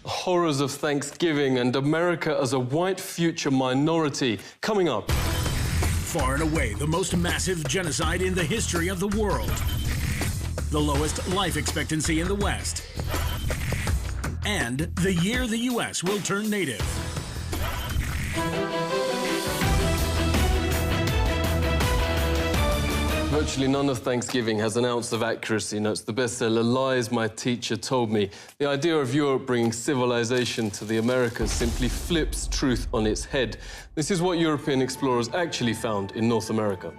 horrors of Thanksgiving and America as a white future minority. Coming up. Far and away the most massive genocide in the history of the world. The lowest life expectancy in the West. And the year the U.S. will turn native. Virtually none of Thanksgiving has an ounce of accuracy, notes the bestseller Lies My Teacher Told Me. The idea of Europe bringing civilization to the Americas simply flips truth on its head. This is what European explorers actually found in North America.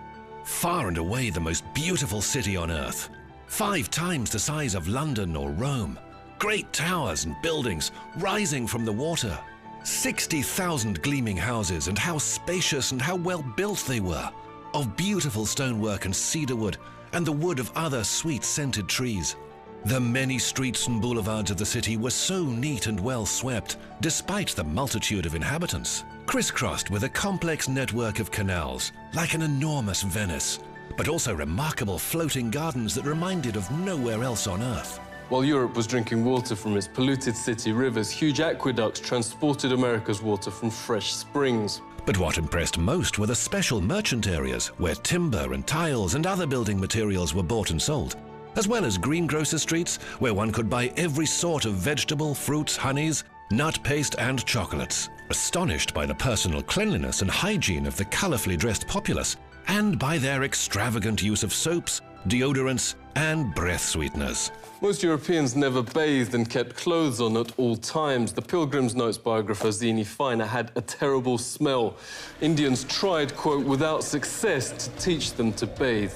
Far and away the most beautiful city on Earth. 5 times the size of London or Rome. Great towers and buildings rising from the water. 60,000 gleaming houses, and how spacious and how well built they were. Of beautiful stonework and cedarwood, and the wood of other sweet-scented trees. The many streets and boulevards of the city were so neat and well swept, despite the multitude of inhabitants, crisscrossed with a complex network of canals, like an enormous Venice, but also remarkable floating gardens that reminded of nowhere else on Earth. While Europe was drinking water from its polluted city rivers, huge aqueducts transported America's water from fresh springs. But what impressed most were the special merchant areas where timber and tiles and other building materials were bought and sold, as well as greengrocer streets where one could buy every sort of vegetable, fruits, honeys, nut paste and chocolates. Astonished by the personal cleanliness and hygiene of the colourfully dressed populace, and by their extravagant use of soaps, deodorants and breath sweeteners. Most Europeans never bathed and kept clothes on at all times. The Pilgrim's Notes biographer Zini Feiner had a terrible smell. Indians tried, quote, without success to teach them to bathe.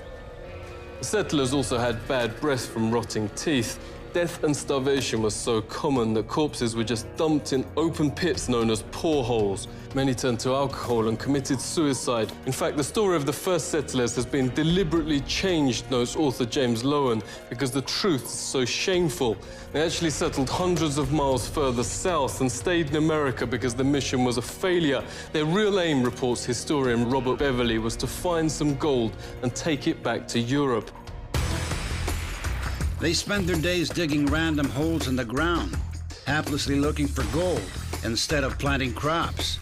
The settlers also had bad breath from rotting teeth. Death and starvation was so common that corpses were just dumped in open pits known as poreholes. Many turned to alcohol and committed suicide. In fact, the story of the first settlers has been deliberately changed, notes author James Lowen, because the truth is so shameful. They actually settled hundreds of miles further south and stayed in America because the mission was a failure. Their real aim, reports historian Robert Beverly, was to find some gold and take it back to Europe. They spent their days digging random holes in the ground, haplessly looking for gold instead of planting crops.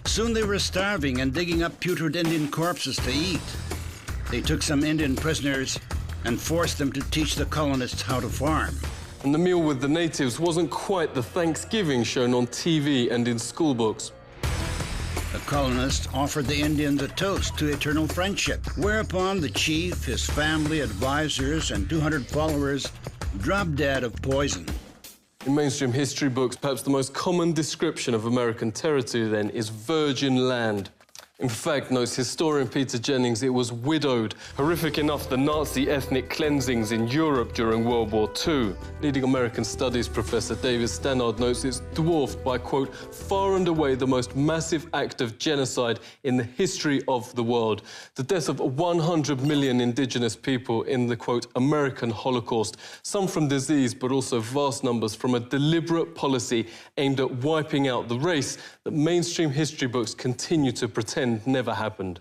Soon they were starving and digging up putrid Indian corpses to eat. They took some Indian prisoners and forced them to teach the colonists how to farm. And the meal with the natives wasn't quite the Thanksgiving shown on TV and in school books. The colonists offered the Indians a toast to eternal friendship, whereupon the chief, his family, advisors, and 200 followers dropped dead of poison. In mainstream history books, perhaps the most common description of American territory then is virgin land. In fact, notes historian Peter Jennings, it was widowed. Horrific enough, the Nazi ethnic cleansings in Europe during World War II. Leading American studies professor David Stannard notes it's dwarfed by, quote, far and away the most massive act of genocide in the history of the world. The death of 100 million indigenous people in the, quote, American Holocaust. Some from disease, but also vast numbers from a deliberate policy aimed at wiping out the race that mainstream history books continue to pretend never happened.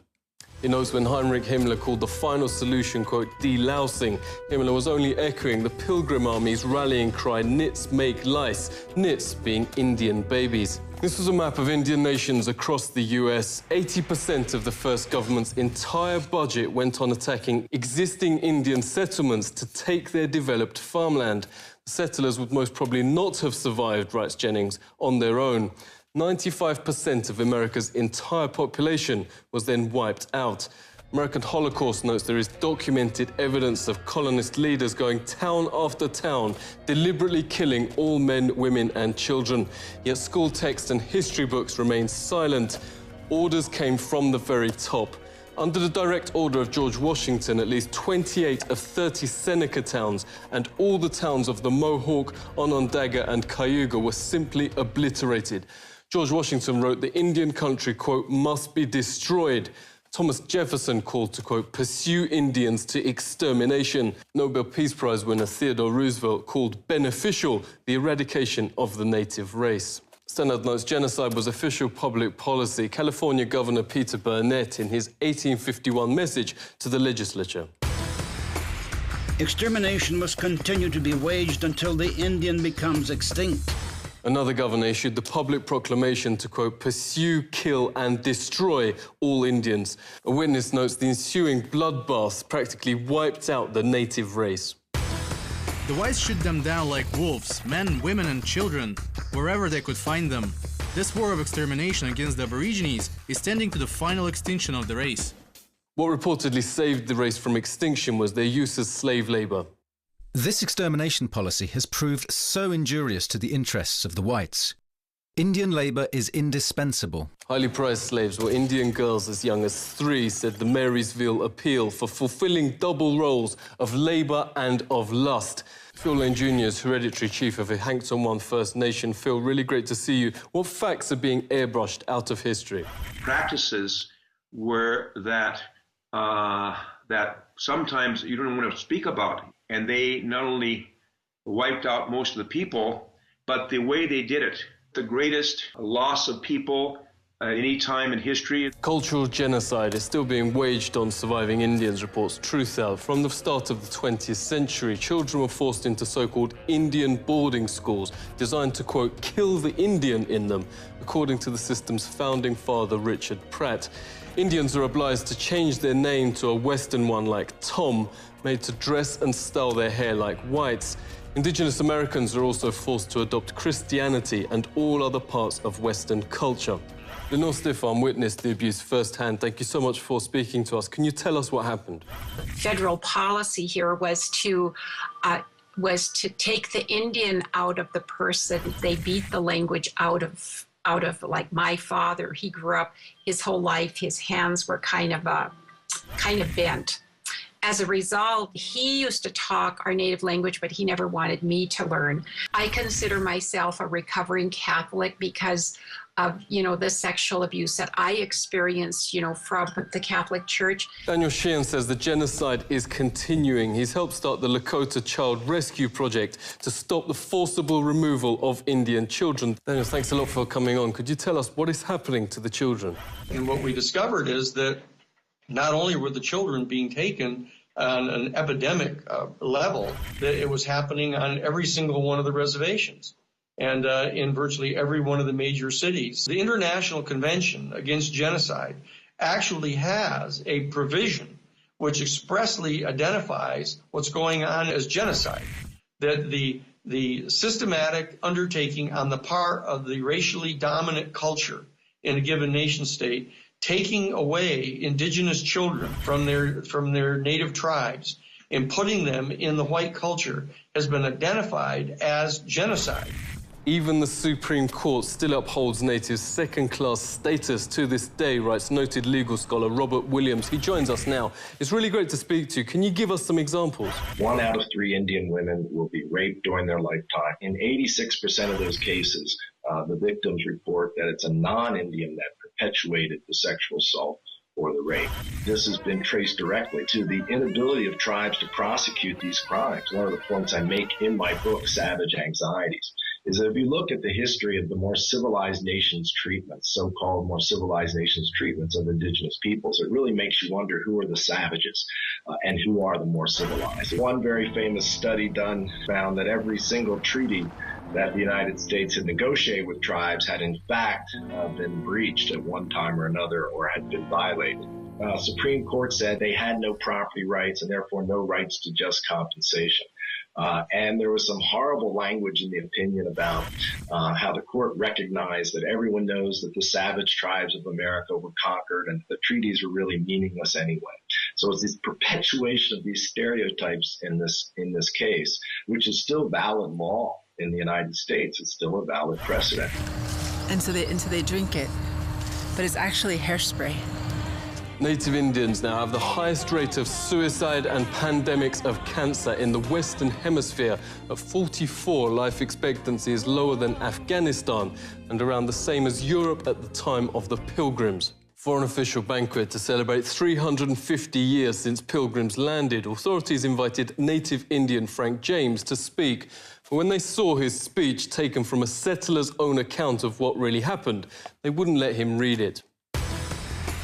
He notes when Heinrich Himmler called the final solution, quote, delousing, Himmler was only echoing the Pilgrim Army's rallying cry, nits make lice, nits being Indian babies. This was a map of Indian nations across the US. 80% of the first government's entire budget went on attacking existing Indian settlements to take their developed farmland. The settlers would most probably not have survived, writes Jennings, on their own. 95% of America's entire population was then wiped out. American Holocaust notes there is documented evidence of colonist leaders going town after town, deliberately killing all men, women and children. Yet school texts and history books remain silent. Orders came from the very top. Under the direct order of George Washington, at least 28 of 30 Seneca towns and all the towns of the Mohawk, Onondaga and Cayuga were simply obliterated. George Washington wrote the Indian country, quote, must be destroyed. Thomas Jefferson called to, quote, pursue Indians to extermination. Nobel Peace Prize winner Theodore Roosevelt called beneficial the eradication of the native race. Stannard notes genocide was official public policy. California Governor Peter Burnett in his 1851 message to the legislature. Extermination must continue to be waged until the Indian becomes extinct. Another governor issued the public proclamation to, quote, pursue, kill and destroy all Indians. A witness notes the ensuing bloodbaths practically wiped out the native race. The whites shoot them down like wolves, men, women and children, wherever they could find them. This war of extermination against the Aborigines is tending to the final extinction of the race. What reportedly saved the race from extinction was their use as slave labour. This extermination policy has proved so injurious to the interests of the whites. Indian labour is indispensable. Highly prized slaves were Indian girls as young as 3, said the Marysville Appeal, for fulfilling double roles of labour and of lust. Phil Lane Jr. is hereditary chief of the Hankton One First Nation. Phil, really great to see you. What facts are being airbrushed out of history? Practices were that sometimes you don't want to speak about. And they not only wiped out most of the people, but the way they did it, the greatest loss of people at any time in history. Cultural genocide is still being waged on surviving Indians, reports Truthout. From the start of the 20th century, children were forced into so-called Indian boarding schools, designed to, quote, kill the Indian in them, according to the system's founding father, Richard Pratt. Indians are obliged to change their name to a Western one like Tom, made to dress and style their hair like whites. Indigenous Americans are also forced to adopt Christianity and all other parts of Western culture. Lenore Stiffan witnessed the abuse firsthand. Thank you so much for speaking to us. Can you tell us what happened? Federal policy here was to take the Indian out of the person. They beat the language out of like my father. He grew up his whole life, his hands were kind of bent. As a result, he used to talk our native language, but he never wanted me to learn. I consider myself a recovering Catholic because of, the sexual abuse that I experienced, from the Catholic Church. Daniel Sheehan says the genocide is continuing. He's helped start the Lakota Child Rescue Project to stop the forcible removal of Indian children. Daniel, thanks a lot for coming on. Could you tell us what is happening to the children? And what we discovered is that not only were the children being taken on an epidemic level, that it was happening on every single one of the reservations and in virtually every one of the major cities. The International Convention Against Genocide actually has a provision which expressly identifies what's going on as genocide, that the systematic undertaking on the part of the racially dominant culture in a given nation state, taking away indigenous children from their native tribes and putting them in the white culture has been identified as genocide. Even the Supreme Court still upholds natives' second-class status to this day, writes noted legal scholar Robert Williams. He joins us now. It's really great to speak to you. Can you give us some examples? 1 out of 3 Indian women will be raped during their lifetime. In 86% of those cases, the victims report that it's a non-Indian that perpetuated the sexual assault or the rape. This has been traced directly to the inability of tribes to prosecute these crimes. One of the points I make in my book, Savage Anxieties, is that if you look at the history of the more civilized nations treatments, so-called more civilized nations treatments of indigenous peoples, it really makes you wonder who are the savages and who are the more civilized. One very famous study done found that every single treaty that the United States had negotiated with tribes had in fact been breached at one time or another or had been violated. Supreme Court said they had no property rights and therefore no rights to just compensation. And there was some horrible language in the opinion about how the court recognized that everyone knows that the savage tribes of America were conquered and the treaties were really meaningless anyway. So it's this perpetuation of these stereotypes in this case, which is still valid law in the United States. It's still a valid precedent. And so they drink it, but it's actually hairspray. Native Indians now have the highest rate of suicide and pandemics of cancer in the Western Hemisphere. At 44, life expectancy is lower than Afghanistan and around the same as Europe at the time of the Pilgrims. For an official banquet to celebrate 350 years since Pilgrims landed, authorities invited native Indian Frank James to speak. But when they saw his speech taken from a settler's own account of what really happened, they wouldn't let him read it.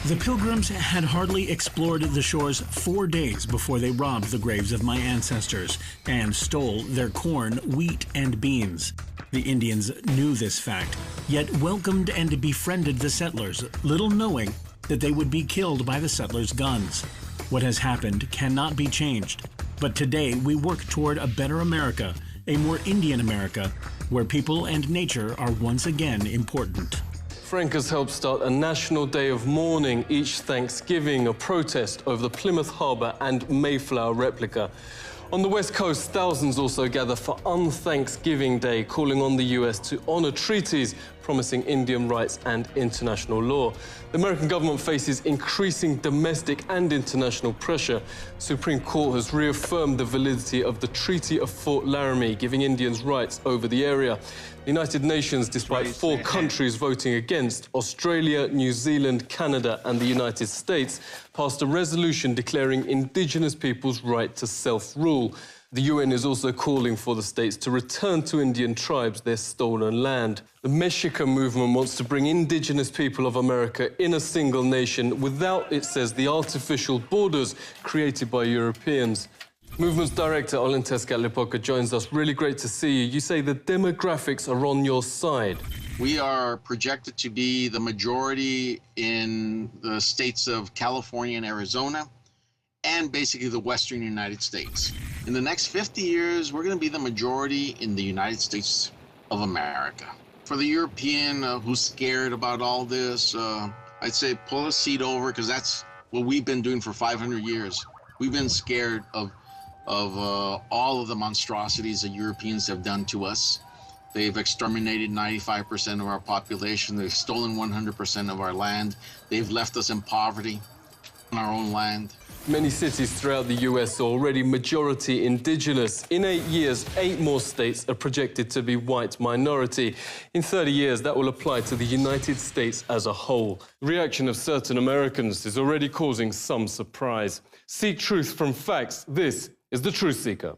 The Pilgrims had hardly explored the shores 4 days before they robbed the graves of my ancestors and stole their corn, wheat, and beans. The Indians knew this fact, yet welcomed and befriended the settlers, little knowing that they would be killed by the settlers' guns. What has happened cannot be changed, but today we work toward a better America, a more Indian America, where people and nature are once again important. Frank has helped start a national day of mourning each Thanksgiving, a protest over the Plymouth Harbour and Mayflower replica. On the West Coast, thousands also gather for Un-Thanksgiving Day, calling on the US to honour treaties promising Indian rights and international law. The American government faces increasing domestic and international pressure. The Supreme Court has reaffirmed the validity of the Treaty of Fort Laramie, giving Indians rights over the area. The United Nations, despite 4 countries voting against, Australia, New Zealand, Canada and the United States, passed a resolution declaring Indigenous peoples' right to self-rule. The UN is also calling for the states to return to Indian tribes their stolen land. The Mexica movement wants to bring Indigenous people of America in a single nation without, it says, the artificial borders created by Europeans. Movement's director, Olenteska Lepoka, joins us. Really great to see you. You say the demographics are on your side. We are projected to be the majority in the states of California and Arizona, and basically the western United States. In the next 50 years, we're going to be the majority in the United States of America. For the European who's scared about all this, I'd say pull a seat over, because that's what we've been doing for 500 years. We've been scared of all of the monstrosities that Europeans have done to us. They've exterminated 95% of our population. They've stolen 100% of our land. They've left us in poverty on our own land. Many cities throughout the US are already majority indigenous. In 8 years, 8 more states are projected to be white minority. In 30 years, that will apply to the United States as a whole. The reaction of certain Americans is already causing some surprise. Seek truth from facts. This is The Truth Seeker.